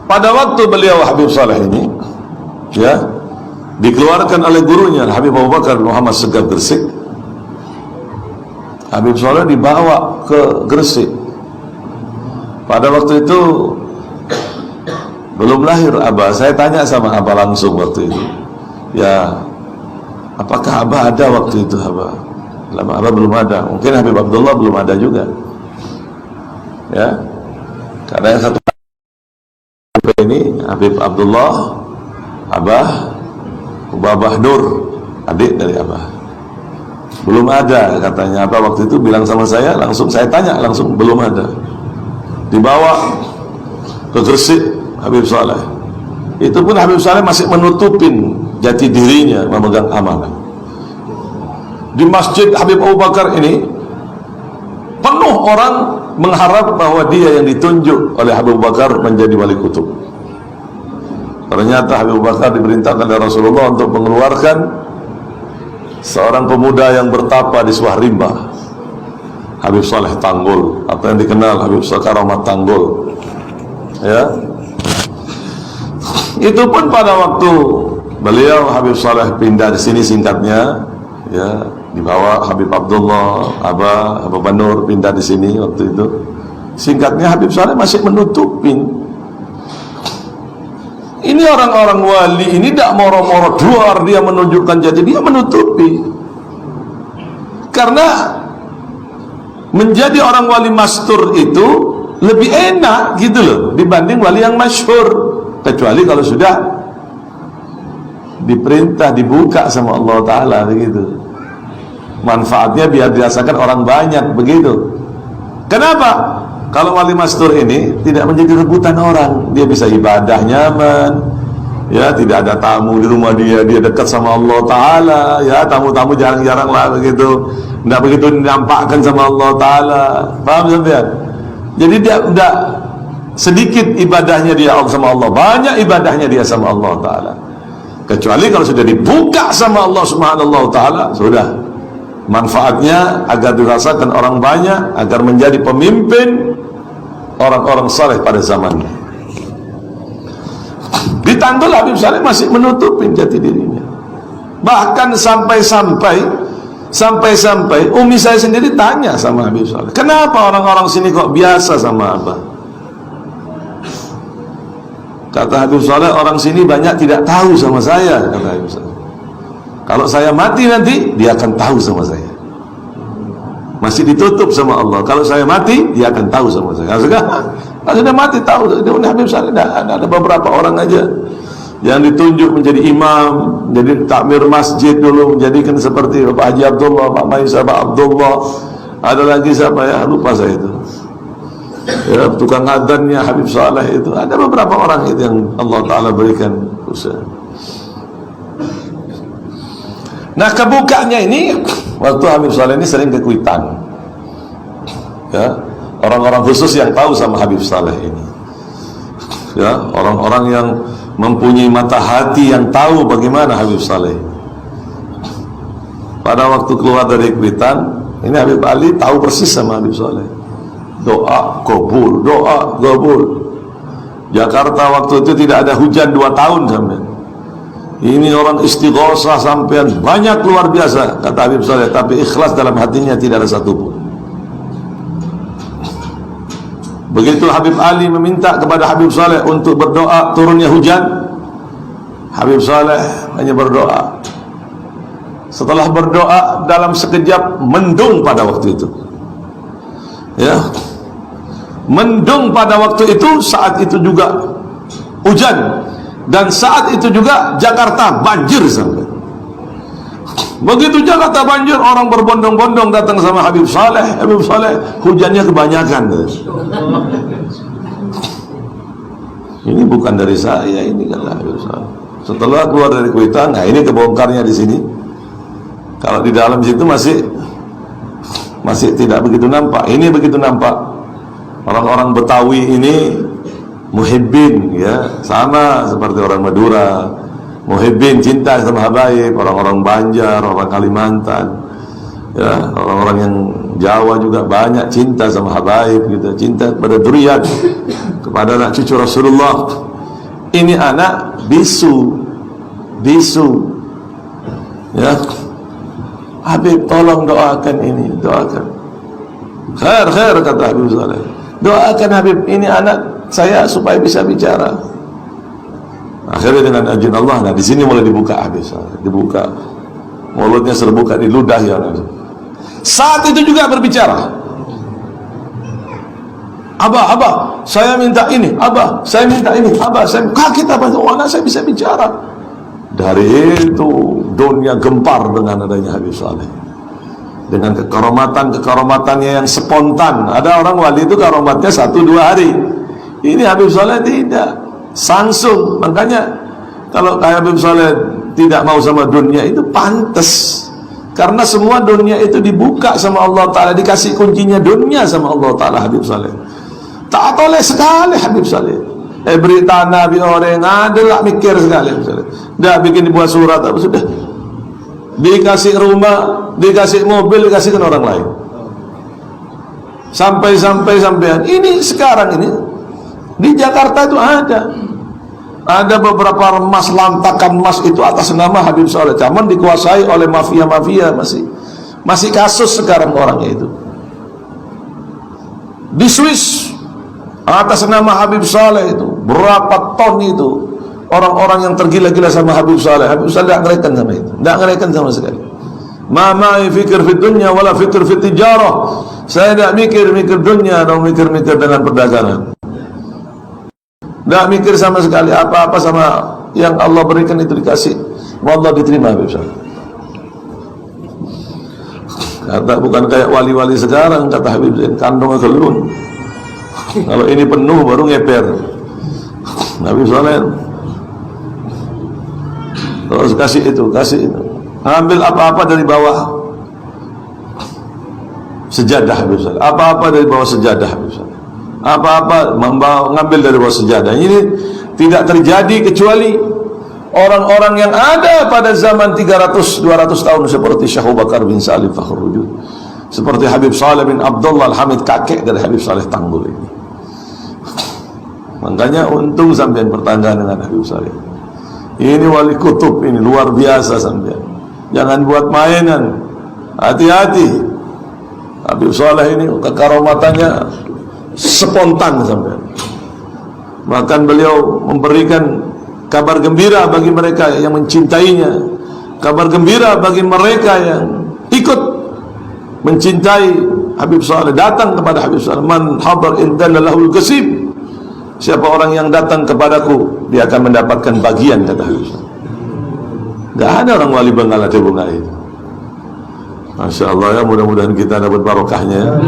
pada waktu beliau Habib Saleh ini, ya, dikeluarkan oleh gurunya Habib Abu Bakar Muhammad Segaf Gresik, Habib Saleh dibawa ke Gresik. Pada waktu itu belum lahir Abah. Saya tanya sama Abah langsung waktu itu, ya, apakah Abah ada waktu itu? Abah belum ada. Mungkin Habib Abdullah belum ada juga, ya, karena yang satu ini Habib Abdullah, Abah Nur, adik dari Abah, belum ada katanya. Apa waktu itu bilang sama saya, langsung saya tanya langsung, belum ada. Dibawa ke Gresik Habib Saleh. Itu pun Habib Saleh masih menutupin jati dirinya memegang amanah. Di masjid Habib Abu Bakar ini penuh orang mengharap bahwa dia yang ditunjuk oleh Habib Abu Bakar menjadi wali kutub. Ternyata Habib Abu Bakar diperintahkan oleh Rasulullah untuk mengeluarkan seorang pemuda yang bertapa di sebuah rimba, Habib Saleh Tanggul, atau yang dikenal Habib Karamat Tanggul, ya. Itu pun pada waktu beliau Habib Saleh pindah di sini, singkatnya, ya, dibawa Habib Abdullah, Abah Nur pindah di sini waktu itu. Singkatnya Habib Saleh masih menutupin. Ini orang-orang wali ini tidak moro-moro duar, dia menunjukkan jati, dia menutupi. Karena menjadi orang wali mastur itu lebih enak gitu loh dibanding wali yang masyhur. Kecuali kalau sudah diperintah, dibuka sama Allah Ta'ala begitu. Manfaatnya biar dirasakan orang banyak begitu. Kenapa? Kalau wali mastur ini tidak menjadi rebutan orang, dia bisa ibadah nyaman, ya, tidak ada tamu di rumah dia dekat sama Allah Ta'ala, ya, tamu-tamu jarang-jarang lah begitu, tidak begitu dinampakkan sama Allah Ta'ala. Paham sampean? Jadi dia tidak sedikit ibadahnya dia sama Allah, banyak ibadahnya dia sama Allah Ta'ala. Kecuali kalau sudah dibuka sama Allah Subhanahu wa Ta'ala, sudah manfaatnya agar dirasakan orang banyak, agar menjadi pemimpin orang-orang saleh pada zamannya. Di Tanggul Habib Saleh masih menutupin jati dirinya. Bahkan sampai-sampai Umi saya sendiri tanya sama Habib Saleh, kenapa orang-orang sini kok biasa sama Abah? Kata Habib Saleh, orang sini banyak tidak tahu sama saya, kata Habib Saleh. Kalau saya mati nanti, dia akan tahu sama saya. Masih ditutup sama Allah. Kalau saya mati, dia akan tahu sama saya. Kalau sudah mati tahu. Habib Saleh ada beberapa orang aja yang ditunjuk menjadi imam, jadi takmir masjid dulu, menjadikan seperti Pak Haji Abdullah, Pak Maisa, Pak Abdullah. Ada lagi siapa ya? Lupa saya itu. Ya, tukang adzannya Habib Saleh itu. Ada beberapa orang itu yang Allah Ta'ala berikan usaha. Nah, kebukanya ini waktu Habib Saleh ini sering ke Kuitang, ya, orang-orang khusus yang tahu sama Habib Saleh ini, ya, orang-orang yang mempunyai mata hati yang tahu bagaimana Habib Saleh. Pada waktu keluar dari Kuitang ini, Habib Ali tahu persis sama Habib Saleh. Doa kabul, doa kabul. Jakarta waktu itu tidak ada hujan 2 tahun sampai. Ini orang istighosah sampean banyak luar biasa, kata Habib Saleh, tapi ikhlas dalam hatinya tidak ada satupun. Begitu Habib Ali meminta kepada Habib Saleh untuk berdoa turunnya hujan, Habib Saleh hanya berdoa. Setelah berdoa, dalam sekejap mendung pada waktu itu, ya, mendung pada waktu itu. Saat itu juga hujan, dan saat itu juga Jakarta banjir sampai. Begitu Jakarta banjir, orang berbondong-bondong datang sama Habib Saleh. Habib Saleh, hujannya kebanyakan. Ini bukan dari saya, ini kata Habib Saleh. Setelah keluar dari Kuitang, nah ini kebongkarnya di sini. Kalau di dalam situ masih tidak begitu nampak. Ini begitu nampak. Orang-orang Betawi ini muhibbin, ya, sama seperti orang Madura, muhibbin, cinta sama habaib. Orang-orang Banjar, orang Kalimantan, ya, orang-orang yang Jawa juga banyak cinta sama habaib gitu, cinta kepada dzurriyyat, kepada anak cucu Rasulullah. ini anak bisu ya. Habib tolong doakan ini, doakan. Khair kata Habib Saleh. Doakan Habib, ini anak saya supaya bisa bicara. Akhirnya dengan izin Allah, nah di sini mulai dibuka Habib Saleh, dibuka mulutnya terbuka di ludah ya. Saat itu juga berbicara. Abah, saya minta ini, Abah, saya minta ini, Abah, saya kaget apa? Oh, anak saya bisa bicara. Dari itu dunia gempar dengan adanya Habib Saleh. Dengan kekaromatan-kekaromatannya yang spontan. Ada orang wali itu karomatnya 1-2 hari. Ini Habib Saleh tidak, langsung. Makanya kalau Habib Saleh tidak mau sama dunia itu pantas. Karena semua dunia itu dibuka sama Allah Ta'ala, dikasih kuncinya dunia sama Allah Ta'ala. Habib Saleh tak toleh sekali Habib Saleh. Berita Nabi orang adalah mikir sekali Habib Saleh. Dah bikin dibuat surat apa sudah. Dikasih rumah, dikasih mobil, dikasihkan orang lain. Sampai-sampai ini sekarang ini di Jakarta itu ada beberapa emas, lantakan emas itu atas nama Habib Saleh. Cuman dikuasai oleh mafia-mafia, masih kasus sekarang orangnya itu. Di Swiss atas nama Habib Saleh itu berapa ton itu orang-orang yang tergila-gila sama Habib Saleh. Habib Saleh tidak ngereken sama itu, tidak ngereken sama sekali. Ma'ai fikir fit dunya wala fikir fit tijarah. Saya tidak mikir dunia, atau mikir dengan perdagangan. Tidak mikir sama sekali apa-apa sama yang Allah berikan itu dikasih. Allah diterima Habib Saleh. Kata bukan kayak wali-wali sekarang, kata Habib Saleh, kandungnya kelun. Kalau ini penuh baru ngeper. Habib Saleh terus kasih itu. Ambil apa-apa dari bawah sejadah Habib Saleh. Apa-apa dari bawah sejadah Habib Saleh. Apa-apa ngambil dari bawah sejadah. Ini tidak terjadi kecuali orang-orang yang ada pada zaman 300-200 tahun seperti Syekh Abu Bakar bin Salim Fakhrul Wujud, seperti Habib Saleh bin Abdullah Al-Hamid, kakek dari Habib Saleh Tanggul ini. Makanya untung sampean bertanya dengan Habib Saleh. Ini wali kutub, ini luar biasa sampean. Jangan buat mainan. Hati-hati. Habib Saleh ini kekaromatannya spontan sampean. Bahkan beliau memberikan kabar gembira bagi mereka yang mencintainya, kabar gembira bagi mereka yang ikut mencintai Habib Saleh, datang kepada Habib Saleh. Man hadar indana lahul qasib. Siapa orang yang datang kepadaku, dia akan mendapatkan bagian, kata Habib Saleh. Tidak ada orang wali Bengkala bunga itu. Masya Allah ya, mudah-mudahan kita dapat barokahnya.